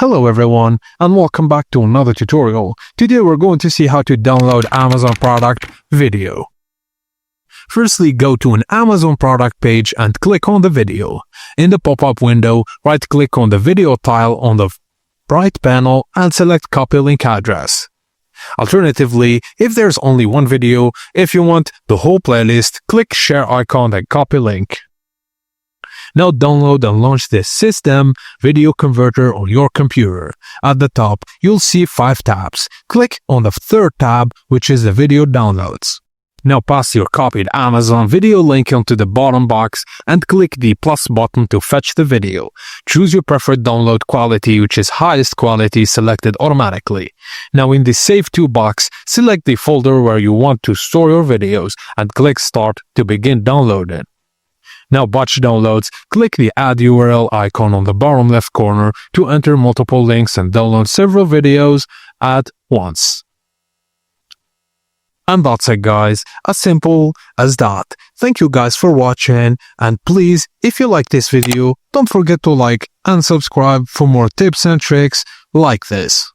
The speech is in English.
Hello everyone and welcome back to another tutorial. Today we're going to see how to download Amazon product video. Firstly, go to an Amazon product page and click on the video. In the pop-up window, right-click on the video tile on the right panel and select copy link address. Alternatively, if there's only one video, if you want the whole playlist, click share icon and copy link. Now download and launch this system video converter on your computer. At the top, you'll see 5 tabs. Click on the third tab, which is the video downloads. Now pass your copied Amazon video link onto the bottom box and click the plus button to fetch the video. Choose your preferred download quality, which is highest quality selected automatically. Now in the Save To box, select the folder where you want to store your videos and click Start to begin downloading. Now batch downloads, click the add URL icon on the bottom left corner to enter multiple links and download several videos at once. And that's it guys, as simple as that. Thank you guys for watching, and please, if you like this video, don't forget to like and subscribe for more tips and tricks like this.